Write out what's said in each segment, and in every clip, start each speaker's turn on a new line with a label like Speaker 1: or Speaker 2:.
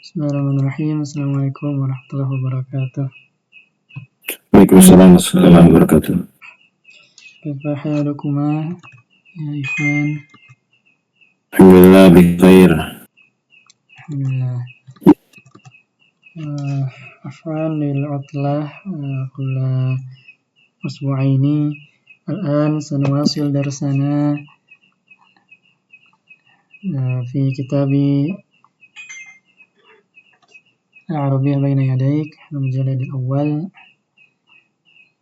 Speaker 1: Bismillahirrahmanirrahim. Assalamualaikum warahmatullahi wabarakatuh.
Speaker 2: Waalaikumsalam warahmatullahi wabarakatuh.
Speaker 1: Kaifa halukuma ya ikhwan?
Speaker 2: Alhamdulillah bikhair.
Speaker 1: Alhamdulillah. Afwan lil utlah qula usbu'aini. Al-an sanuwasil darsana fi kitabi العربية بين يديك المجلد الأول.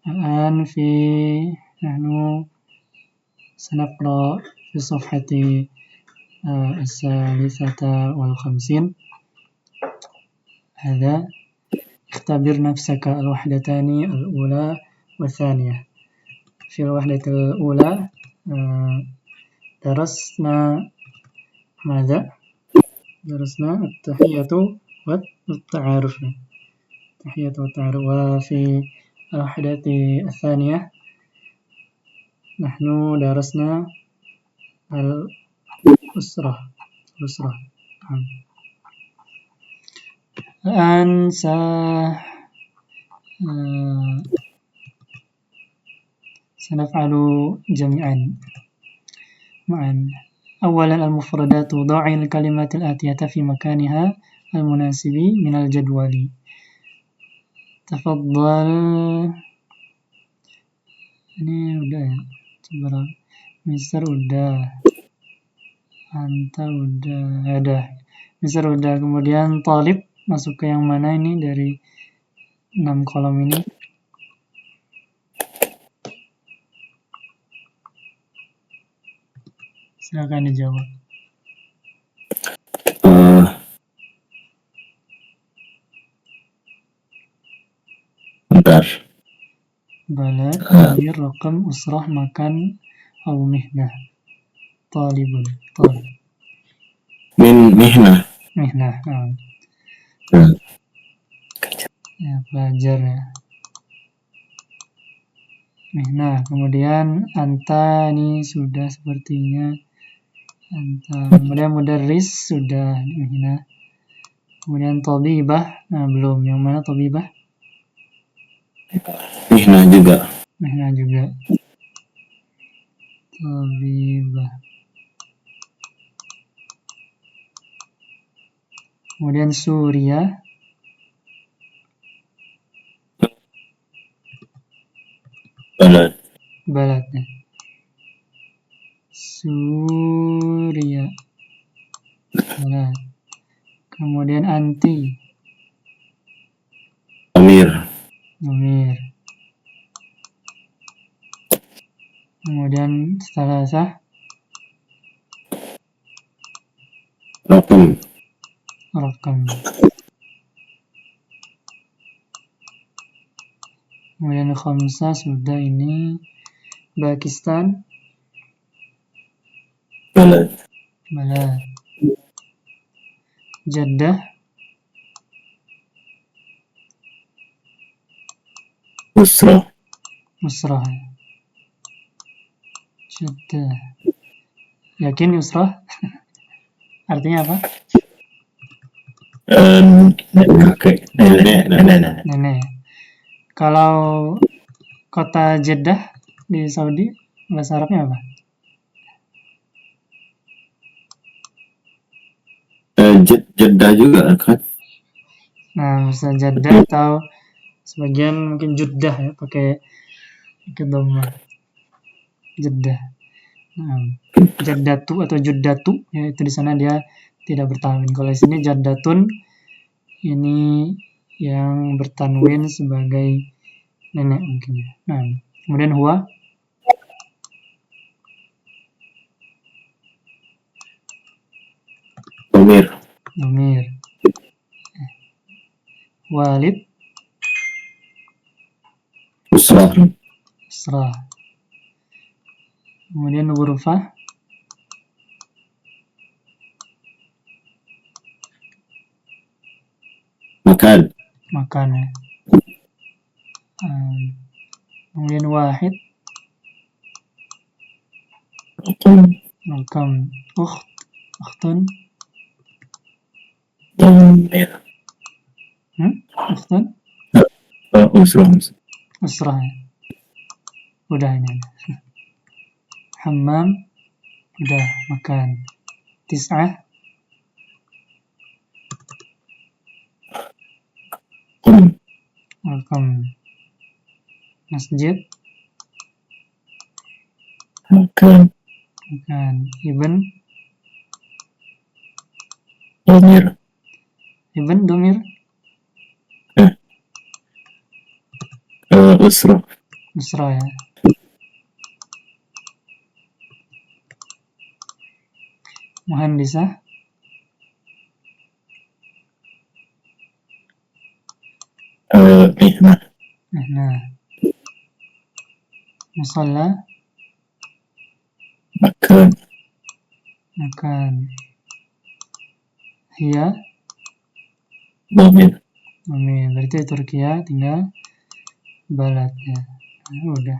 Speaker 1: الآن نحن سنقرأ في صفحة 53. هذا اختبر نفسك الوحدتان الأولى والثانية. في الوحدة الأولى درسنا ماذا؟ درسنا التحية والتعارف. التحية والتعارف. وفي الوحدة الثانية نحن درسنا الأسرة. الآن سنفعل جميعا معا. أولا المفردات. ضع الكلمات الآتية في مكانها المناسب من الجدول. تفضل. Ini udah ya. Coba Mister udah. Anta udah. Ada. Mister udah. Kemudian Talib masuk ke yang mana ini dari 6 kolom ini? Silakan dijawab.
Speaker 2: Bentar.
Speaker 1: Balad, amir, rakam, usrah, makan, atau mihnah. Talibun. Talib.
Speaker 2: Mihnah.
Speaker 1: Mihnah. Ya, pelajar ya. Mihnah. Kemudian anta ini sudah sepertinya. Anta. Kemudian mudarris sudah mihnah. Kemudian tabibah. Belum. Yang mana tabibah?
Speaker 2: Mihnah juga.
Speaker 1: Tabibah. Kemudian Suria. Balad. Suria. Balad. Kemudian anti.
Speaker 2: Amir.
Speaker 1: Kemudian salasah.
Speaker 2: Rakam.
Speaker 1: Kemudian khamsah sudah ini. Pakistan.
Speaker 2: Balad.
Speaker 1: Jeddah.
Speaker 2: Usrah.
Speaker 1: Jeddah. Yakin usrah? Artinya apa? Nenek. Kalau kota Jeddah di Saudi bahasa Arabnya apa?
Speaker 2: Jeddah juga kan?
Speaker 1: Nah, bisa Jeddah atau sebagian mungkin Jeddah ya, pakai dhamma. Jeddah. Jaddatu atau Juddatu ya, itu di sana dia tidak bertanwin. Kalau di sini Jaddatun ini yang bertanwin sebagai nenek mungkin ya. Kemudian huwa. Amir. Walid.
Speaker 2: Usrah.
Speaker 1: Kemudian ghurfah. Makan ya. Kemudian wahid. Rakam. Ukhtun.
Speaker 2: ضمير
Speaker 1: Afwan,
Speaker 2: أسرة
Speaker 1: usrah ya. Udah ini. Hammam, udah makan. Tis'ah,
Speaker 2: قم
Speaker 1: welcome. Masjid,
Speaker 2: مكان
Speaker 1: makan. Ibn,
Speaker 2: ضمير
Speaker 1: domir,
Speaker 2: أسرة
Speaker 1: usrah ya. Muhandisah,
Speaker 2: مهنة
Speaker 1: nah. Musalla,
Speaker 2: مكان
Speaker 1: makan. Hiya,
Speaker 2: ضمير
Speaker 1: domir. Berarti Turkiya tinggal baladnya. Udah.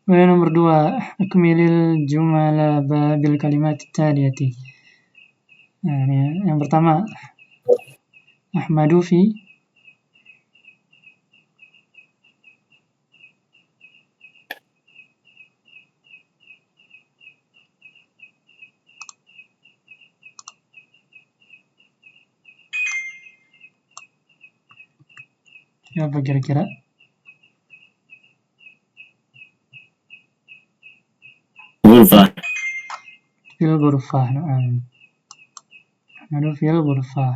Speaker 1: Kemudian nomor 2, akmilil jumala bil kalimat taliyati. Nah, ini yang pertama, Ahmadu fi, apa kira-kira?
Speaker 2: غرفة
Speaker 1: Fil ghurfah. Ahmadu fil ghurfah.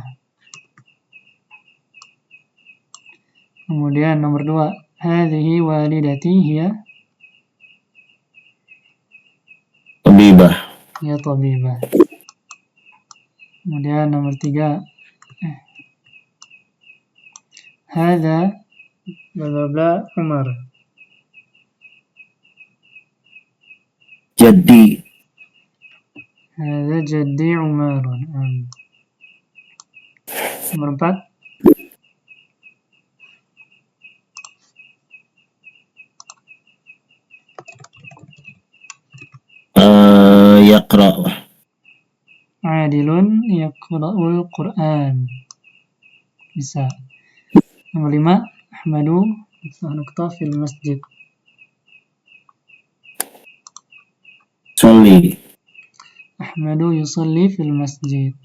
Speaker 1: Kemudian nomor 2, hadhihi walidati hiya
Speaker 2: طبيبة
Speaker 1: tabibah. Kemudian nomor 3, hadha bla bla bla Umar.
Speaker 2: جدي
Speaker 1: Hadha jaddi Umar. Nomor 4,
Speaker 2: يقرأ
Speaker 1: Adilun yaqra'ul Qur'an. Bisa. Nomor 5, Ahmadu nuqtah fil masjid.
Speaker 2: صلي
Speaker 1: Ahmadu yusalli fil masjid.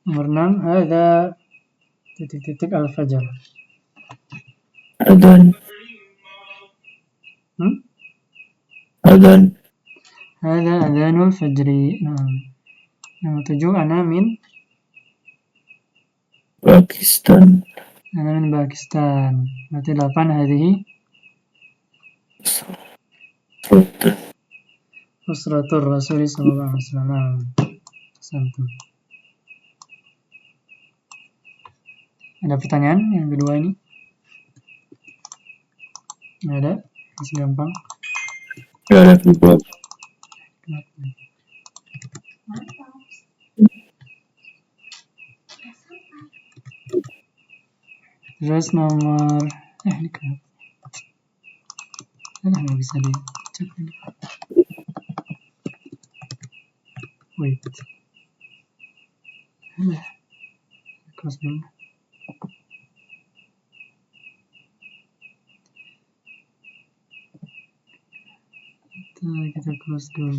Speaker 1: Nomor 6, hadha titik-titik al-fajr.
Speaker 2: أذان أذان
Speaker 1: Hadha adhanul fajri. Nomor 7, ana min
Speaker 2: باكستان
Speaker 1: Pakistan. Berarti 8, hadhihi
Speaker 2: صوت
Speaker 1: usratur Rasul sallallahu alaihi wasallam. Santum. Ada pertanyaan yang kedua ini? Nggak ada? Masih gampang.
Speaker 2: كان في الباب
Speaker 1: Terus nomor ini kenapa? Nggak bisa dicek ini. Wait. Close dulu. Kita close dulu.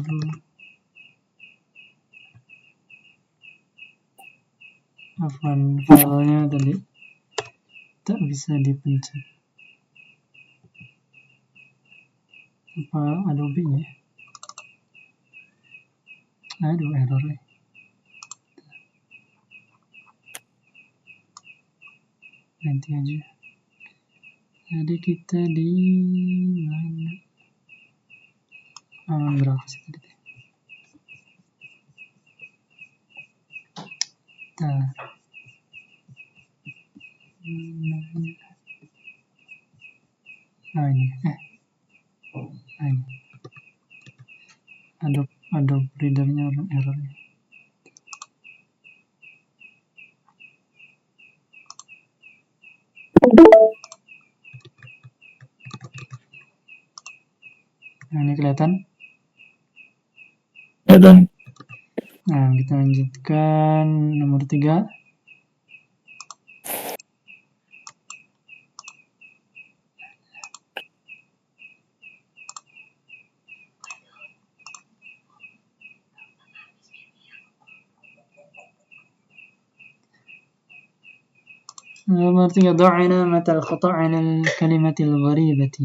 Speaker 1: Apaan filenya tadi tak bisa dipencet. Apa Adobe-nya? Aduh, error. Ganti aja. Jadi kita di mana? Berapa sih tadi? Ini. Adobe Reader-nya error. Nah, ini kelihatan.
Speaker 2: أذان
Speaker 1: Nah, kita lanjutkan nomor 3. nomor 3 ضعنا متى الخطأ على الكلمة الغريبة.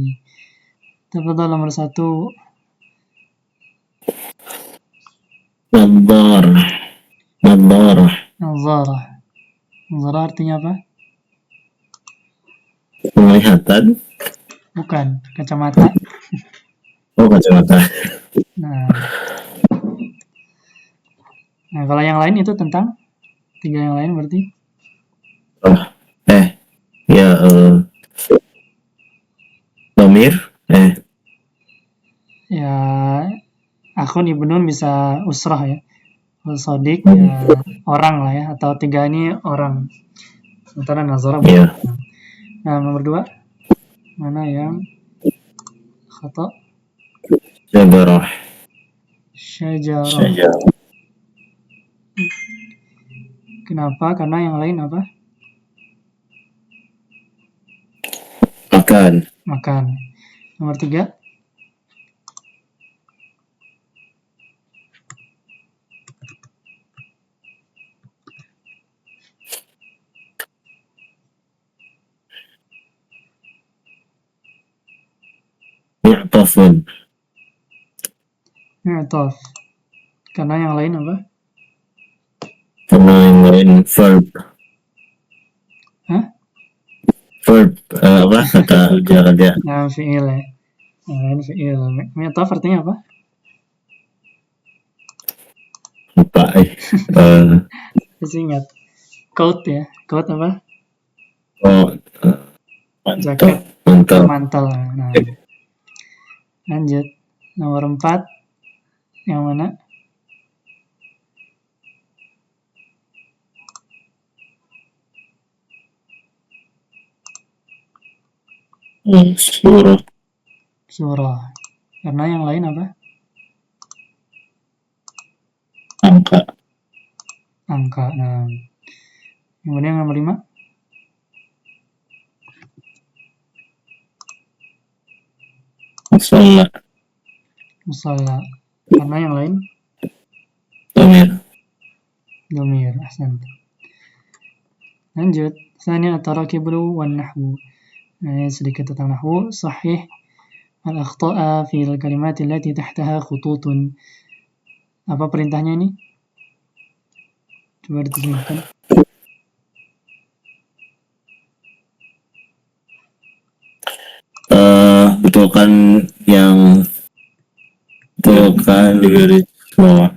Speaker 1: تفضل nomor 1.
Speaker 2: نظارة. نظارة.
Speaker 1: Nazara. Nazara artinya apa?
Speaker 2: Penglihatan.
Speaker 1: Bukan, kacamata.
Speaker 2: Oh, kacamata.
Speaker 1: Nah, kalau yang lain itu tentang 3 yang lain berarti?
Speaker 2: Oh, ya, Domir.
Speaker 1: Ya, akun ibnun bisa usrah ya. Sodik ya orang lah ya, atau 3 ini orang. Sementara Nazara
Speaker 2: Iya.
Speaker 1: Nah, nomor 2 mana yang khata?
Speaker 2: Syajarah.
Speaker 1: Syajarah. Kenapa? Karena yang lain apa? Makan. Nomor 3.
Speaker 2: Mu'tafun.
Speaker 1: Mu'taf. Karena yang lain apa?
Speaker 2: Karena yang lain verb.
Speaker 1: Hah?
Speaker 2: Verb, apa? Kata kerja.
Speaker 1: Yang fi'il ya. Yang lain fi'il. Mu'taf artinya apa?
Speaker 2: Lupa.
Speaker 1: Masih ingat. Coat ya. Coat apa?
Speaker 2: Oh,
Speaker 1: Jaket. Mantel. Nah. Lanjut. Nomor 4. Yang mana? Surah. Karena yang lain apa? Angka. Nah. Kemudian nomor 5. Musalla. Karena yang lain? Domir. Ahsan. Lanjut. Tanya at-tarakibul wan nahwu. Sedikit tentang nahwu. Sahih al-akhta'a fi al-kalimat allati tahtaha khututun. Apa perintahnya ini? Coba diterjemahkan.
Speaker 2: Betulkan di garis bawah.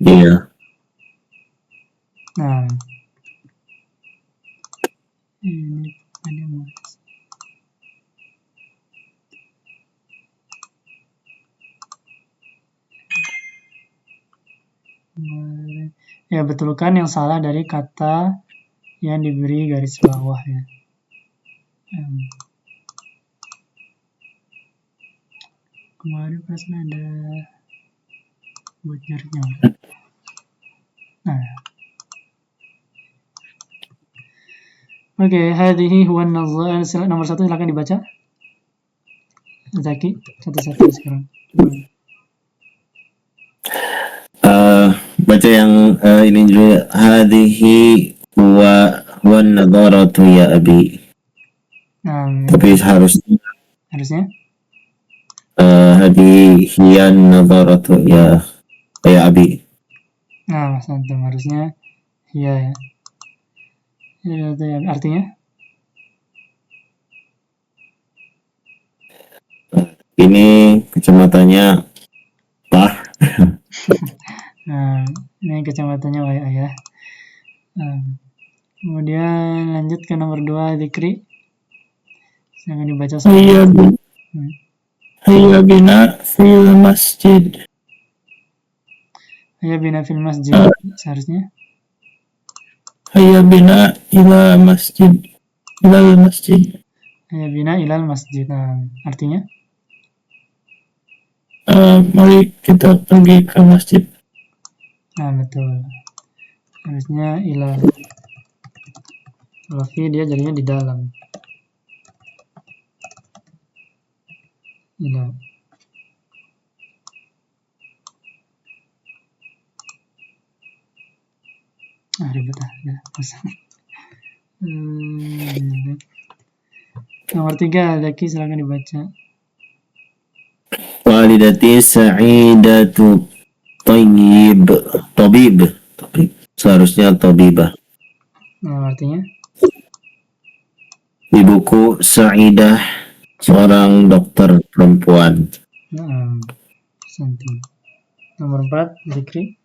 Speaker 2: Iya.
Speaker 1: Nah. Ini ada ya, betulkan yang salah dari kata yang diberi garis bawah ya. Kemarin pas ada bocornya. Nah. Oke, hadhihi huwa an-nazar. Nomor 1 silakan dibaca. Zaki, satu-satu sekarang.
Speaker 2: Baca yang ini dulu. Hadhihi huwa an-nadharatu ya abi. Tapi harusnya hadhihi an-nadharatu ya abi.
Speaker 1: Nah, santum harusnya iya ya. Artinya?
Speaker 2: Ini kacamatannya Pak.
Speaker 1: Nah, ini kacamatanya wahai ayah. Kemudian lanjut ke nomor 2, Zikri. Jangan dibaca
Speaker 2: Hayya bina fil masjid.
Speaker 1: Hayya bina fil masjid. Seharusnya
Speaker 2: Hayya bina ilal masjid.
Speaker 1: Hayya bina ilal masjid. Nah, artinya?
Speaker 2: Mari kita pergi ke masjid.
Speaker 1: Nah, betul. Harusnya ila. Kalau fi dia jadinya di dalam. Ila. Ribet ya. Nomor 3, Zaki silakan dibaca.
Speaker 2: Walidati sa'idatu tayyib. Tabib. Seharusnya tabibah.
Speaker 1: Nah, artinya?
Speaker 2: Ibuku Sa'idah, seorang dokter perempuan.
Speaker 1: Nah, santai. Nomor 4, Zikri.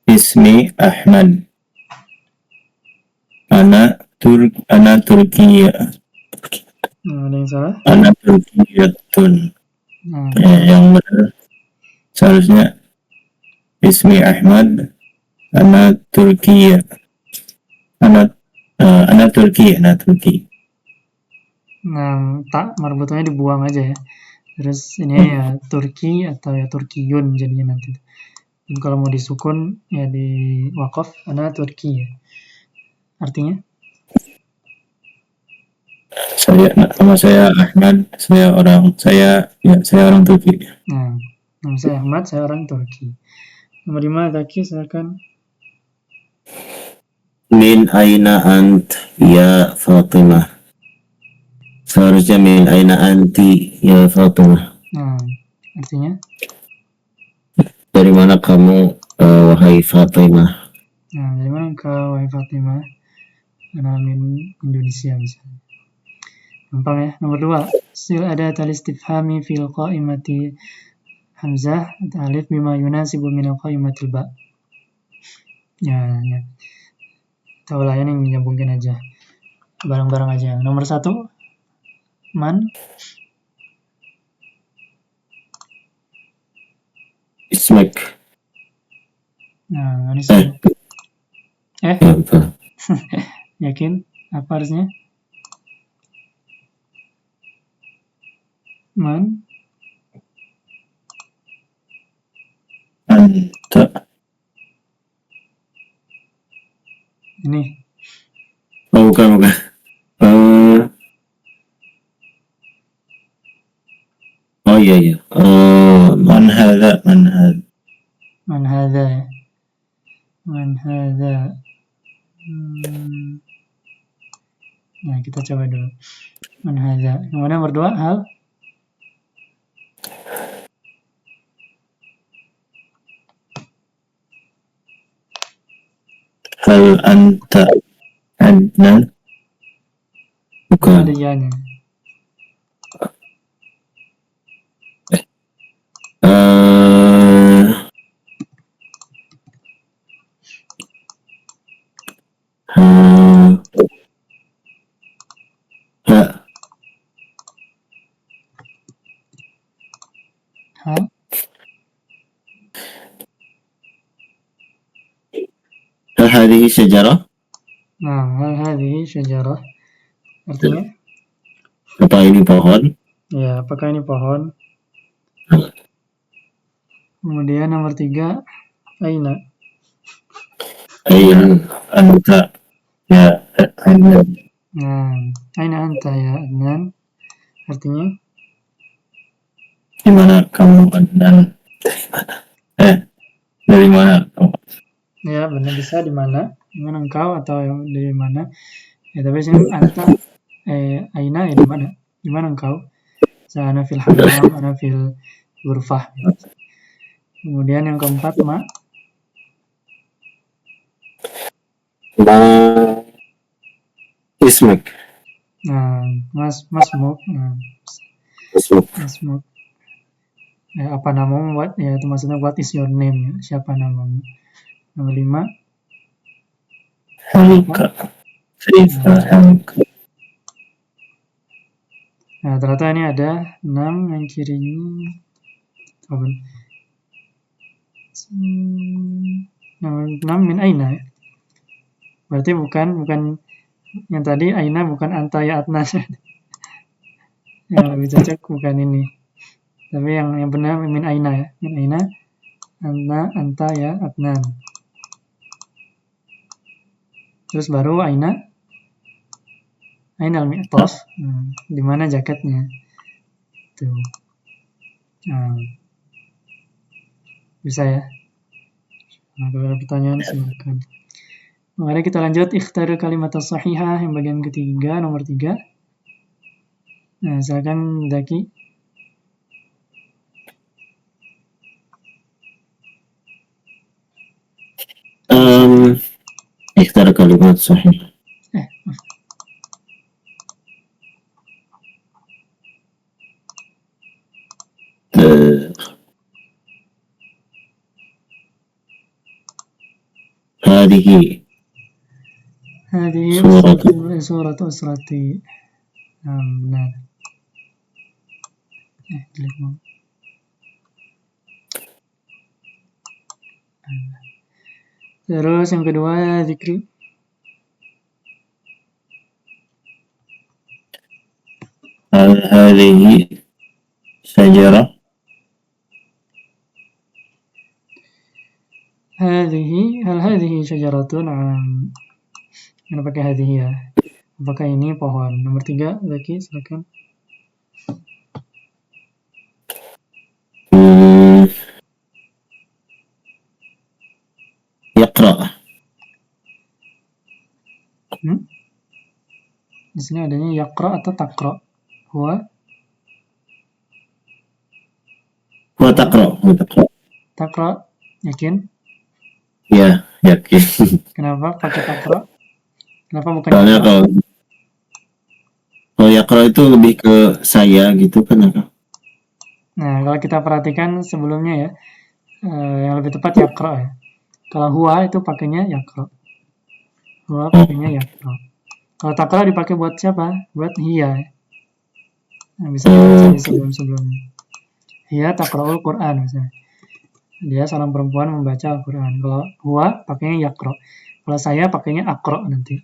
Speaker 2: Ismi Ahmad. Ana Turkiya.
Speaker 1: Nah, ada yang salah?
Speaker 2: Ana Turkiyatun.
Speaker 1: Nah,
Speaker 2: Yang benar seharusnya Ismi Ahmad. Ana Turkiya. Ana Turki.
Speaker 1: nah, tak marbutnya dibuang aja ya. Terus ini ya Turki atau ya Turkiyun jadinya nanti. Dan kalau mau disukun ya di wakaf ana Turki ya. Artinya?
Speaker 2: Nama saya Ahmad. Saya orang Turki.
Speaker 1: Nah, nama saya Ahmad, saya orang Turki. Nomor 5, Zaki silakan.
Speaker 2: Min aina ant ya Fatimah. Seharusnya min aina anti ya Fatimah.
Speaker 1: Nah, artinya?
Speaker 2: Dari mana kamu wahai Fatimah?
Speaker 1: Nah, dari mana engkau wahai Fatimah? Karena min Indonesia misalnya. Gampang ya. Nomor 2, sil ada talistifhami fil qaimati hamzah atau alif bima yunasibu min qaimatil ba. Ya. Tahu lah ini nyambungin aja. Barang-barang aja. Nomor 1, man.
Speaker 2: Ismek.
Speaker 1: Nah, ini sih.
Speaker 2: Ya, betul.
Speaker 1: Yakin? Apa harusnya? Man.
Speaker 2: Anta.
Speaker 1: Ini.
Speaker 2: Oh, bukan. Oh iya. Man hadza.
Speaker 1: Man hadza. Nah, kita coba dulu. Man hadza. Kemudian nomor 2, hal.
Speaker 2: Hal anta Adnan. Bukan.
Speaker 1: Ada ya-nya. Hal.
Speaker 2: Hal hadhihi syajarah.
Speaker 1: Nah, hal hadhihi syajarah. Artinya?
Speaker 2: Apa ini pohon?
Speaker 1: Ya, apakah ini pohon? Kemudian nomor 3, aina.
Speaker 2: Aina anta ya Adnan.
Speaker 1: Nah, aina anta ya Adnan. Artinya?
Speaker 2: Di mana kamu Adnan? Dari mana kamu?
Speaker 1: Ya, benar bisa di mana? Di mana engkau atau dari mana? Ya, tapi sini anta aina ya di mana? Di mana engkau? Ana fil hammam, ana fil ghurfah. Kemudian yang keempat, ma.
Speaker 2: Ismek.
Speaker 1: Nah, masmuk. Nah,
Speaker 2: Ismek.
Speaker 1: masmuk. Apa namamu? What? Ya, itu maksudnya what is your name ya? Siapa namamu? Nomor 5.
Speaker 2: Haluka. Haluka.
Speaker 1: Nah, ternyata ini ada 6 yang kirinya. Nomor 6 min aina ya. Berarti bukan yang tadi aina bukan anta ya Adnan. Yang lebih cocok bukan ini. Tapi yang benar min aina ya. Min aina anta ya Adnan. Terus baru aina al-mi'taf. Di mana jaketnya? Tuh. Nah, bisa ya. Nah, kalau ada pertanyaan silakan. Mari kita lanjut. Ikhtar kalimat as-sahihah yang bagian ketiga, nomor 3. Nah, silakan Zaki.
Speaker 2: Ikhtar kalimat sahih. هذه
Speaker 1: surah Usrati. Benar. Terus yang kedua, Zikri.
Speaker 2: هذه شجرة.
Speaker 1: Hal hadhihi syajaratun. Yang pakai hadhihi ya. Apakah ini pohon? Nomor 3, Zaki, silakan.
Speaker 2: يقرأ.
Speaker 1: Di sini adanya yaqra atau taqra. Huwa
Speaker 2: تقرأ.
Speaker 1: taqra. Yakin?
Speaker 2: Ya, yakin.
Speaker 1: Kenapa pakai taqra? Kenapa bukan
Speaker 2: Soalnya
Speaker 1: yaqra?
Speaker 2: kalau yaqra itu lebih ke saya gitu kan.
Speaker 1: Nah, kalau kita perhatikan sebelumnya ya, yang lebih tepat yaqra ya. Kalau huwa itu pakainya yaqra. Huwa pakainya yaqra. Kalau taqra dipakai buat siapa? Buat hiya. Nah, bisa dibaca di sebelum-sebelumnya. Hiya taqra'ul Qur'an misalnya. Dia seorang perempuan membaca Al-Qur'an. Kalau huwa pakainya yaqra. Kalau saya pakainya aqra nanti.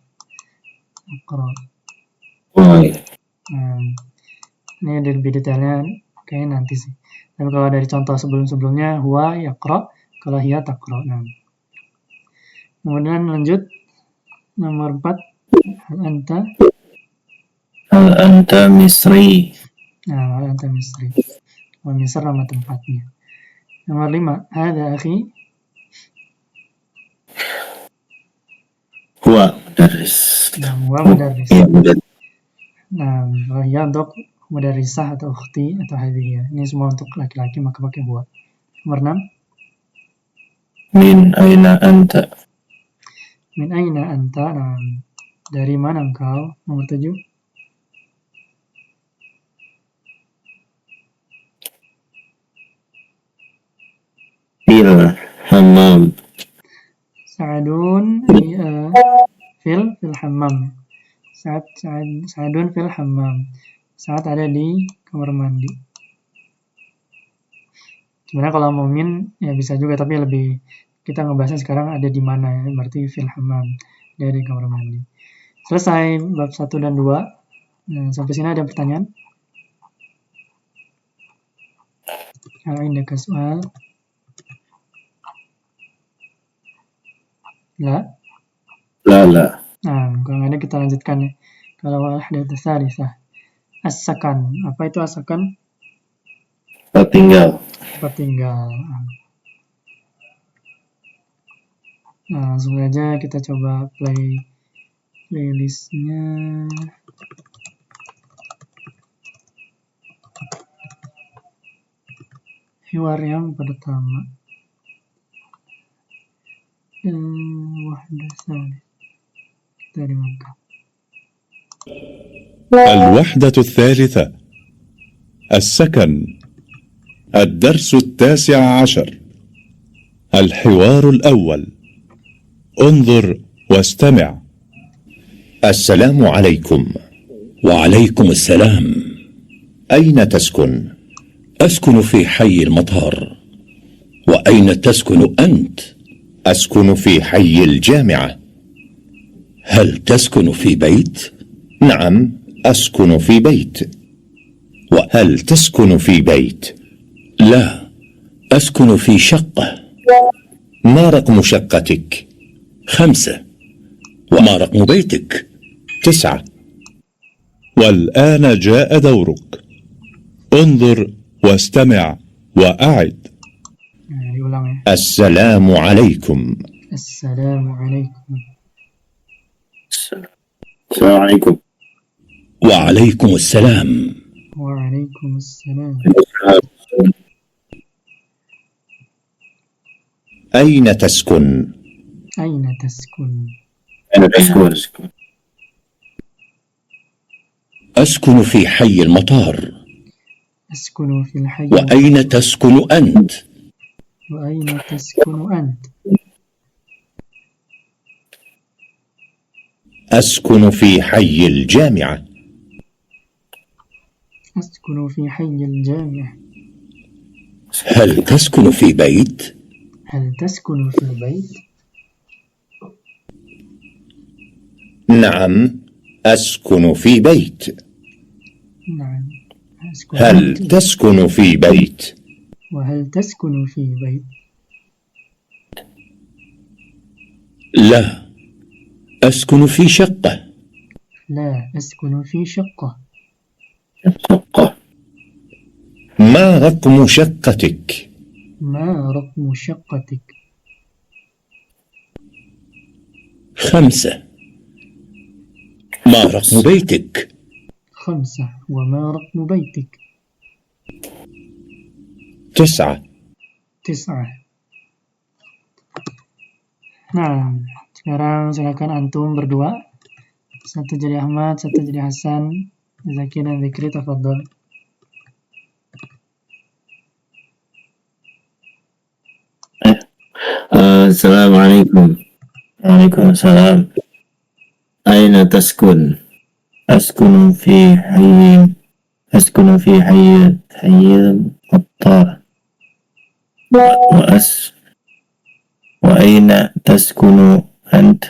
Speaker 1: Aqra. Ini lebih detailnya kayaknya nanti sih. Tapi kalau dari contoh sebelum-sebelumnya huwa yaqra, kalau hiya taqra. Nah. Kemudian lanjut nomor 4. Hal anta
Speaker 2: Misri.
Speaker 1: Nah, hal anta Misri. Misr nama tempatnya. Nomor 5. Hadza akhi.
Speaker 2: Huwa mudarris.
Speaker 1: Nah, huwa mudarris.
Speaker 2: Iya, mudarris.
Speaker 1: Nah, kalau hiya untuk mudarrisah atau ukhti atau hadhihi. Ini semua untuk laki-laki maka pakai huwa. Nomor 6.
Speaker 2: Min aina anta.
Speaker 1: Min aina anta. Nah, dari mana engkau? Nomor 7.
Speaker 2: Fil hammam.
Speaker 1: Sa'adun fil hammam. Sa'adun fil hammam. Saat ada di kamar mandi. Sebenarnya kalau mau min ya bisa juga, tapi lebih kita ngebahasnya sekarang ada di mana ya, berarti fil hammam, dari kamar mandi. Selesai bab 1 dan 2. Nah, sampai sini ada pertanyaan? Kalau indaka soal? La. Nah, kalau nggak ada kita lanjutkan ya. Kalau al-hadatsats tsalitsah. As-sakan. Apa itu as-sakan?
Speaker 2: Tempat tinggal.
Speaker 1: Nah, langsung aja kita coba playlistnya. Hiwar yang pertama.
Speaker 3: الوحدة الثالثة. السكن. الدرس 19. الحوار الأول. انظر واستمع.
Speaker 4: السلام عليكم.
Speaker 5: وعليكم السلام.
Speaker 4: أين تسكن؟
Speaker 5: أسكن في حي المطار. وأين تسكن أنت؟
Speaker 4: أسكن في حي الجامعة.
Speaker 5: هل تسكن في بيت؟
Speaker 4: نعم، أسكن في بيت. هل تسكن في بيت؟
Speaker 5: لا، أسكن في شقة.
Speaker 4: ما رقم شقتك؟
Speaker 5: 5. وما رقم بيتك؟
Speaker 4: 9.
Speaker 3: والآن جاء دورك. انظر واستمع وأعد.
Speaker 1: Diulang ya.
Speaker 4: السلام عليكم.
Speaker 1: Assalamualaikum.
Speaker 2: Assalamualaikum.
Speaker 5: وعليكم السلام.
Speaker 1: Waalaikumsalam.
Speaker 4: أين تسكن؟
Speaker 1: Aina taskun?
Speaker 2: أنا أشكر.
Speaker 5: أسكن في حي المطار.
Speaker 1: Askunu fil hayy.
Speaker 5: وأين تسكن أنت؟
Speaker 1: Wa aina taskunu ant?
Speaker 4: أسكن في حي الجامعة.
Speaker 1: Askunu fi hayy al-jami'ah.
Speaker 5: هل تسكن في بيت؟
Speaker 1: Hal taskunu fil bait?
Speaker 4: نعم، أسكن في بيت.
Speaker 1: Na'am. Askunu
Speaker 4: هل تسكن في بيت؟
Speaker 1: Wa hal taskunu fi bait?
Speaker 5: لا، أسكن في شقة.
Speaker 1: La askunu fi shaqqah.
Speaker 2: شقة.
Speaker 4: ما رقم شقتك؟
Speaker 1: Ma raqmu shaqqatik?
Speaker 5: 5. ما رقم بيتك؟
Speaker 1: 5. Wa ma raqmu baitik?
Speaker 4: 9.
Speaker 1: 9. Nah, sekarang silakan antum berdua. Satu jadi Ahmad, satu jadi Hasan. Zaki dan Zikri, tafadhol.
Speaker 2: Assalamualaikum. Waalaikumsalam. Aina taskun? أسكن في حي الطار. وأين تسكن أنت؟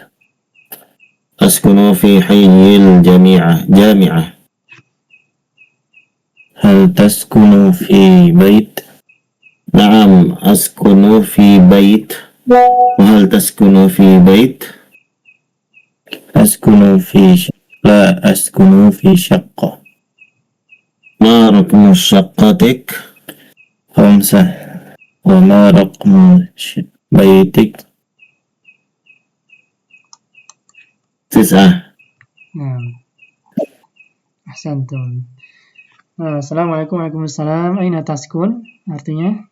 Speaker 2: أسكن في حي جامعة. هل تسكن في بيت؟ نعم، أسكن في بيت. وهل تسكن في بيت؟ لا أسكن في شقة. ما رقم شقتك؟ 5. وما رقم بيتك؟ 9.
Speaker 1: Nah, ahsantum. Nah, Assalamualaikum, waalaikumsalam. Aina taskun? Artinya,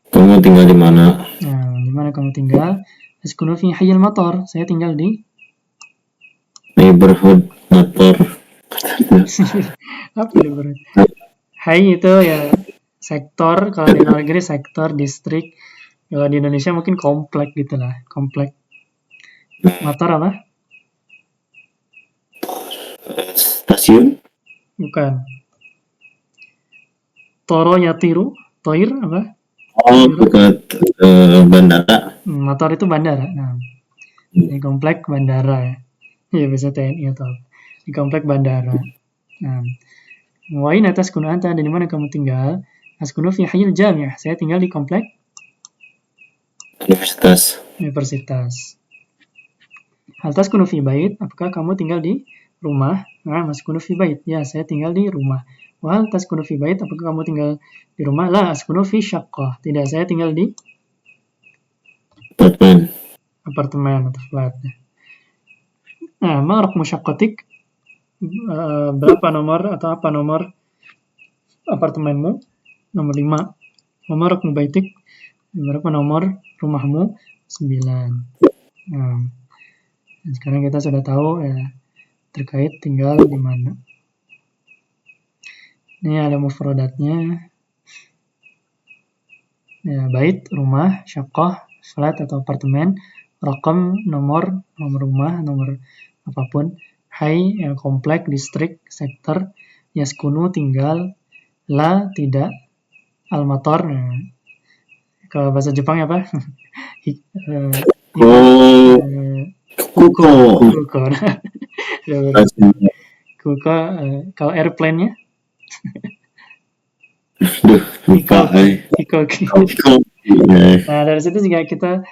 Speaker 2: Kamu tinggal di mana?
Speaker 1: nah, di mana kamu tinggal? Askunu fi hayyil matar. Saya tinggal di
Speaker 2: Neighborhood motor.
Speaker 1: apa itu bro? Hai itu ya sektor, kalau di luar negeri sektor, distrik. Kalau di Indonesia mungkin komplek gitu lah, komplek. Motor apa?
Speaker 2: Stasiun?
Speaker 1: Bukan. Toro yatiru, toir apa?
Speaker 2: Oh, dekat bandara.
Speaker 1: Motor itu bandara. Nah, di komplek bandara ya. Iya bisa TNI atau apa. Di komplek bandara. Nah, wain atas kuno anta, di mana kamu tinggal? Askunu fi hayyil jami'ah. Saya tinggal di komplek universitas. Hal taskunu fi bait? Apakah kamu tinggal di rumah? Nah, askunu fi bait. Ya, saya tinggal di rumah. Wahal taskunu fi bait? Apakah kamu tinggal di rumah? La askunu fi syaqqah. Tidak, saya tinggal di apartemen atau flat. Nah, ma raqmu syaqqatik? Berapa nomor atau apa nomor apartemenmu? Nomor 5. Wa ma raqmu baitik? Berapa nomor rumahmu? 9. Nah, sekarang kita sudah tahu ya terkait tinggal di mana. Ini ada mufradatnya. Ya, bait, rumah, syaqqah, flat atau apartemen, raqam, nomor rumah, nomor apapun, hai, ya, komplek, distrik, sektor, yaskunu, tinggal, la, tidak, al-matar. Nah, kalau bahasa Jepang apa? Kuko. Kuko, kalau airplane-nya?
Speaker 2: Duh, lupa.
Speaker 1: Hikoki.
Speaker 2: Iya.
Speaker 1: Nah, dari situ juga kita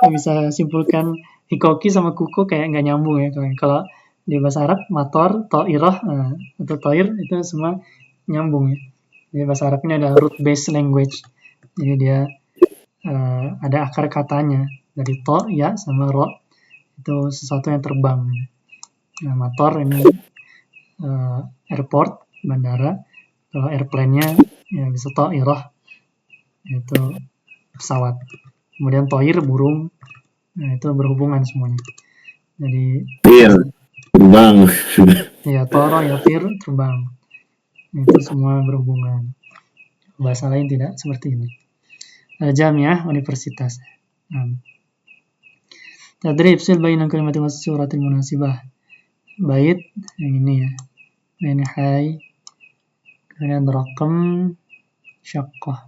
Speaker 1: bisa simpulkan hikoki sama kuko kayak nggak nyambung ya. Kalau di bahasa Arab, mator, to'irah, atau to'ir itu semua nyambung ya. Jadi bahasa Arab ini ada root based language. Jadi dia ada akar katanya dari to, ya, sama ro. Itu sesuatu yang terbang. Nah, mator ini airport, bandara. Kalau airplane-nya ya bisa to'irah, itu pesawat. Kemudian toir, burung. Nah, itu berhubungan semuanya. Jadi
Speaker 2: Terbang.
Speaker 1: ya toro, ya fir, terbang. Itu semua berhubungan. Bahasa lain tidak seperti ini. Jamiah, universitas. Tadrib sil baina kalimati was suratil munasibah. Bait yang ini ya. Ini hai. Kemudian rakam syaqqah.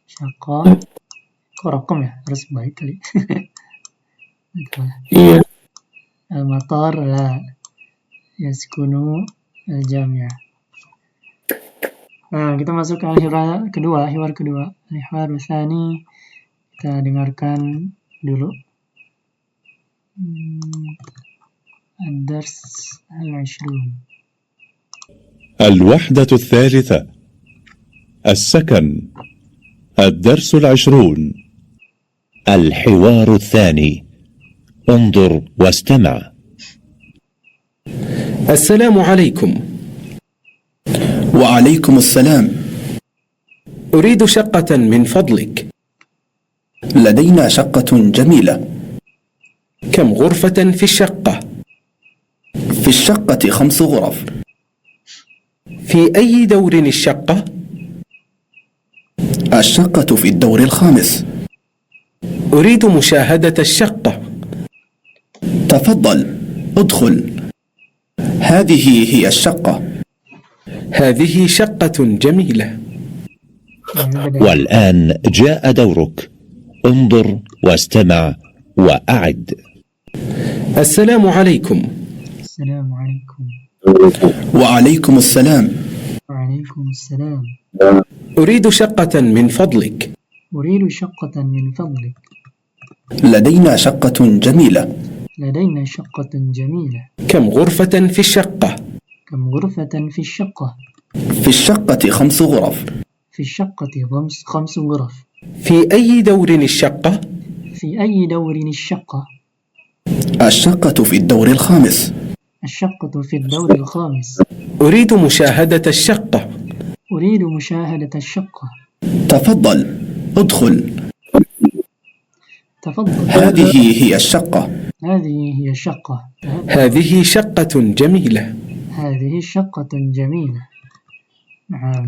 Speaker 1: Syaqqah. Kok rakam ya? Harus bait kali.
Speaker 2: Iya.
Speaker 1: Al-matar la yaskunu al-jami'ah. Nah, kita masuk ke hiwar kedua. Hiwar tsani, kita dengarkan dulu. Ad-dars al-20.
Speaker 3: الوحدة الثالثة السكن الدرس 20
Speaker 4: الحوار الثاني انظر واستمع.
Speaker 6: السلام عليكم. وعليكم السلام. أريد شقة من فضلك. لدينا شقة جميلة. كم غرفة في الشقة؟ في الشقة 5 غرف. في أي دور الشقة؟ الشقة في الدور 5. أريد مشاهدة الشقة. تفضل ادخل. هذه هي الشقة. هذه شقة جميلة.
Speaker 4: والآن جاء دورك، انظر واستمع وأعد.
Speaker 6: السلام عليكم.
Speaker 1: السلام عليكم.
Speaker 6: وعليكم السلام.
Speaker 1: وعليكم السلام.
Speaker 6: أريد شقة من فضلك.
Speaker 1: أريد شقة من فضلك.
Speaker 6: لدينا شقة جميلة.
Speaker 1: لدينا شقة جميلة.
Speaker 6: كم غرفة في الشقة؟
Speaker 1: كم غرفة في الشقة؟
Speaker 6: في الشقة 5 غرف.
Speaker 1: في الشقة 5 غرف.
Speaker 6: في أي دور الشقة؟
Speaker 1: في أي دور الشقة؟
Speaker 6: الشقة في الدور 5.
Speaker 1: الشقة في الدور 5.
Speaker 6: أريد مشاهدة الشقة.
Speaker 1: أريد مشاهدة الشقة.
Speaker 6: تفضل ادخل.
Speaker 1: تفضل.
Speaker 6: هذه هي الشقة.
Speaker 1: هذه هي الشقة.
Speaker 6: هذه شقة جميلة.
Speaker 1: هذه شقة جميلة. Nah,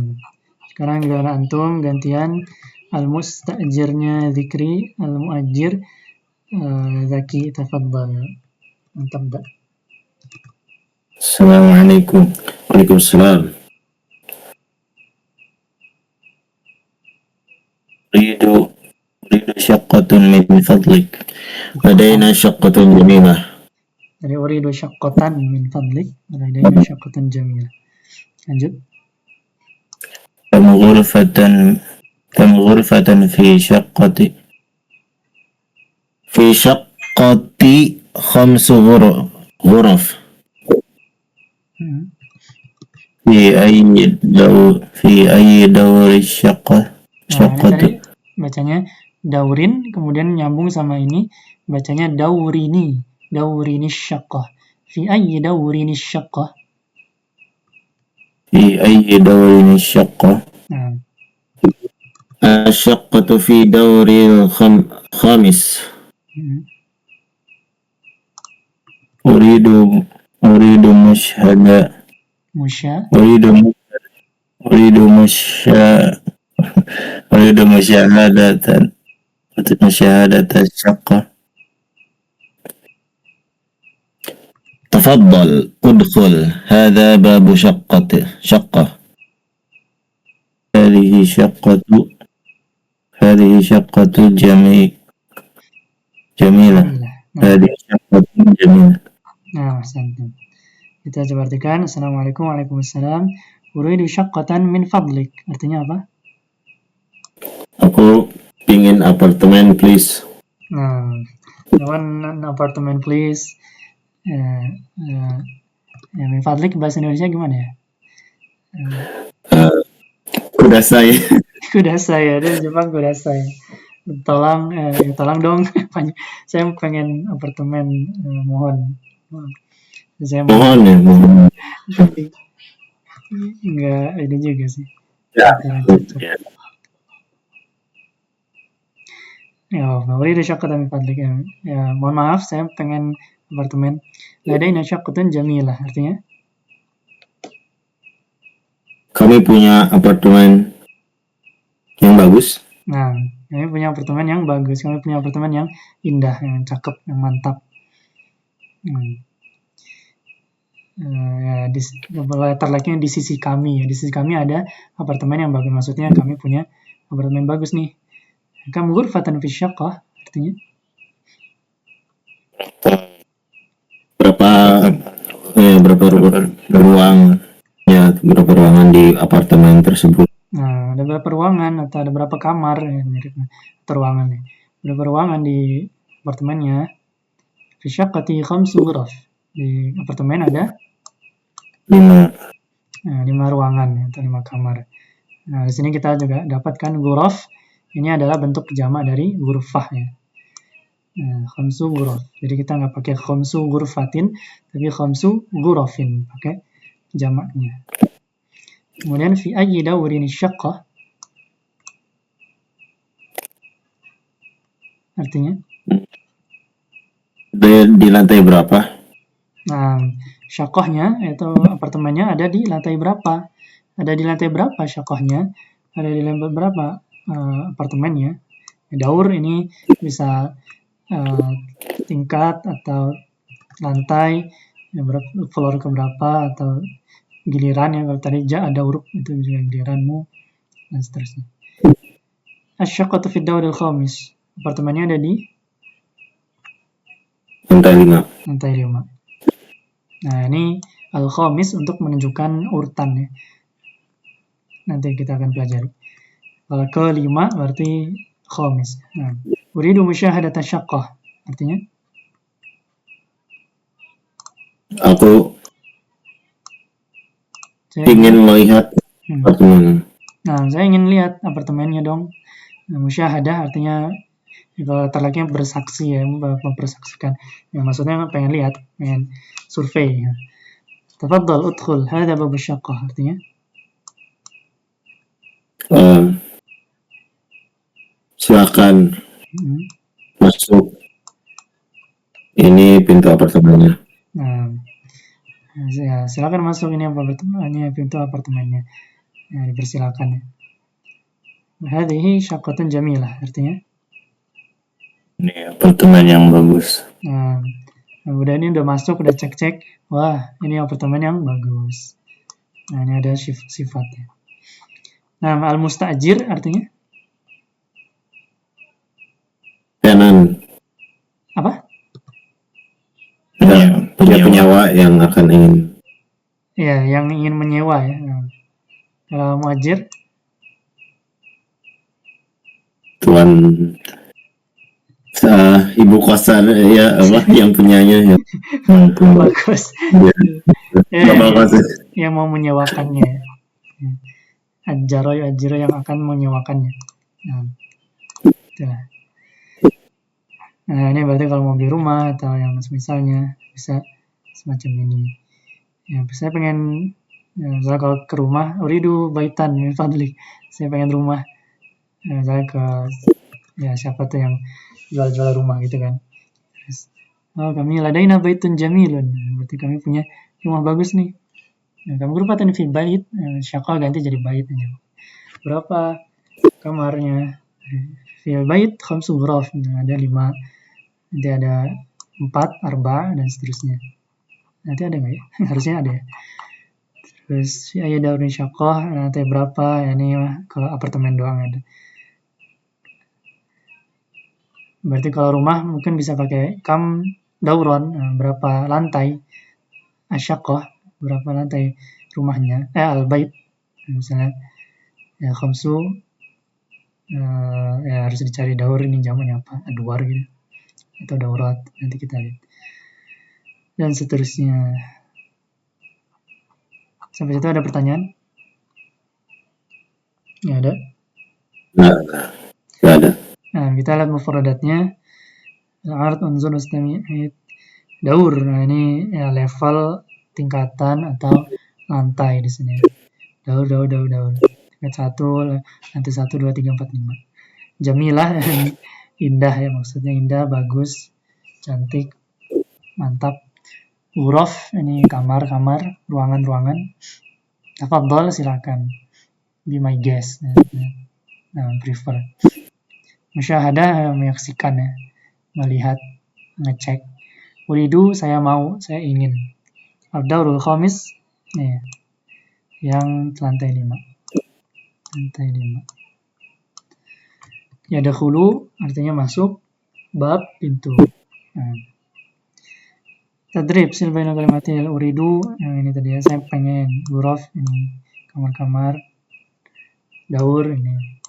Speaker 1: sekarang giliran antum gantian al-mustajirnya Zikri, al-muajir Zaki. Tafadhal. Tabda.
Speaker 2: Assalamualaikum. Waalaikumsalam. أريد شقة من فضلك. لدينا شقة جميلة.
Speaker 1: Jadi uridu syaqqatan min fadlik. Ladaina syaqqatan jamilah. Lanjut.
Speaker 2: كم غرفة في شقتي 5 غرف. في أي دور الشقة؟
Speaker 1: Nah, ini tadi bacanya daurin, kemudian nyambung sama ini, bacanya daurini. Daurini syaqqah. Fi ayyi daurini syaqqah?
Speaker 2: في أي دور الشقة؟
Speaker 1: Nah,
Speaker 2: الشقة في دور 5. أريد مشاهدة الشقة. تفضل ادخل. هذا باب شقة. هذه شقة جميلة. هذه شقة جميلة.
Speaker 1: Nah, Kita coba artikan. Assalamualaikum. Waalaikumsalam. Uridu syaqqatan min fadlik. Artinya apa?
Speaker 2: Aku pingin apartemen please.
Speaker 1: Nah, I want an apartment please. Ya, min fadlik bahasa Indonesia gimana ya?
Speaker 2: Kudasai.
Speaker 1: Kudasai ya, dari Jepang kudasai. Tolong dong. Saya pengen apartemen, mohon. Saya
Speaker 2: Mohon ya, mohon.
Speaker 1: tapi enggak ini juga sih.
Speaker 2: Ya.
Speaker 1: Ya. Ya, uridu syaqqatan min fadlik. Ya, mohon maaf, saya pengen apartemen. Ladaina syaqqatun jamilah. Artinya?
Speaker 2: Kami punya apartemen yang bagus.
Speaker 1: Nah, kami punya apartemen yang bagus. Kami punya apartemen yang indah, yang cakep, yang mantap. Ya, letter like-nya di sisi kami. Ya. Di sisi kami ada apartemen yang bagus. Maksudnya kami punya apartemen bagus nih. Kam ghurfatan fi syaqqah. Artinya?
Speaker 2: Berapa ruang ya, berapa ruangan di apartemen tersebut.
Speaker 1: Nah, ada berapa ruangan atau ada berapa kamar ya, miripnya atau ruangan nih. Berapa ruangan di apartemennya? Fi syaqqati 5 ghuraf. Di apartemen ada 5 ruangan ya, atau 5 kamar. Nah, di sini kita juga dapatkan ghuraf. Ini adalah bentuk jamak dari ghurfah ya. Nah, 5 ghuraf. Jadi kita nggak pakai 5 ghurfatin, tapi 5 ghurafin, pakai jamaknya. Kemudian fi ayyi dawrin syaqqah. Artinya?
Speaker 2: Di lantai berapa?
Speaker 1: Nah, syaqqahnya yaitu apartemennya ada di lantai berapa? Ada di lantai berapa syaqqahnya? Ada di lantai berapa apartemennya? Daur ini bisa tingkat atau lantai, ya, floor ke berapa atau giliran ya, kalau tadi ada uruk itu juga giliranmu dan seterusnya. Asyaqqatu fi dawr al-khamis. Apartemennya ada di lantai 5. Nah, ini al-khamis untuk menunjukkan urutan ya. Nanti kita akan pelajari. Kalau ke-5 berarti khamis. Nah, uridu musyahadata syaqqah. Artinya?
Speaker 2: Aku ingin melihat apartemen.
Speaker 1: Nah, saya ingin lihat apartemennya dong. Nah, musyahadah artinya kalau terlaknya bersaksi ya, mempersaksikan. Ya, maksudnya pengen lihat, pengen survei. Ya. Tafaddal udkhul, hadha babu syaqqah. Artinya?
Speaker 2: Silakan masuk. Ini pintu apartemennya.
Speaker 1: Nah, ya, silakan masuk, ini pintu apartemennya. Ya, dipersilakan ya. Hadhihi syaqqatun jamilah. Artinya?
Speaker 2: Ini apartemen yang bagus.
Speaker 1: Nah, udah ini udah masuk, udah cek-cek. Wah, ini apartemen yang bagus. Nah, ini ada sifatnya. Nah, al-musta'jir artinya?
Speaker 2: Tenan.
Speaker 1: Apa?
Speaker 2: Punya penyewa yang akan ingin.
Speaker 1: Ya, yang ingin menyewa ya. Nah, kalau muajir?
Speaker 2: Tuan ibu kosan ya, apa yang punyanya ya.
Speaker 1: Bagus. Yang mau menyewakannya. Ajiro yang akan menyewakannya. Nah, itulah. Nah, ini berarti kalau mau beli rumah atau yang misalnya bisa semacam ini. Ya, saya pengen, misalnya kalau ke rumah, uridu baitan min fadlik. Saya pengen rumah. Misalnya ke siapa tuh yang jual-jual rumah gitu kan. Terus, kami ladaina baitun jamilun. Berarti kami punya rumah bagus nih. Nah, kamu ghurfatan fi bait, syaqqah ganti jadi bait aja. Berapa kamarnya? Fi bait 5 ghuraf. Nah, ada 5. Nanti ada 4, arba dan seterusnya. Nanti ada nggak ya? Harusnya ada ya. Terus ya daurin syaqqah, nanti berapa? Ya, ini kalau apartemen doang ada. Berarti kalau rumah mungkin bisa pakai kam dauron, berapa lantai? Asyaqqah, berapa lantai rumahnya? Al-bait, Misalnya ya khamsu, ya harus dicari daur ini jamaknya apa, adwar gitu atau daurat, nanti kita lihat dan seterusnya. Sampai situ ada pertanyaan? Ya ada.
Speaker 2: Nggak ada.
Speaker 1: Nah, kita lihat mufradatnya. Al-ard, unzur, wastami', daur. Nah, ini ya level tingkatan atau lantai di sini. Daur. Tingkat 1, lantai 1, 2, 3, 4, 5. Jamilah, indah ya, maksudnya indah, bagus, cantik, mantap. Ghuraf, ini kamar-kamar, ruangan-ruangan. Tafadhal, silakan. Be my guest. Nah, prefer. Musyahadah, menyaksikan ya, melihat, ngecek. Uridu, saya mau, saya ingin. Al-daurul khamis, nih, yang lantai 5. Lantai 5. Yadkhulu, artinya masuk. Bab, pintu. Nah. Tadrib, silbaina kalimatil uridu, yang ini tadi ya, saya pengen. Ghuraf, ini kamar-kamar. Daur, ini.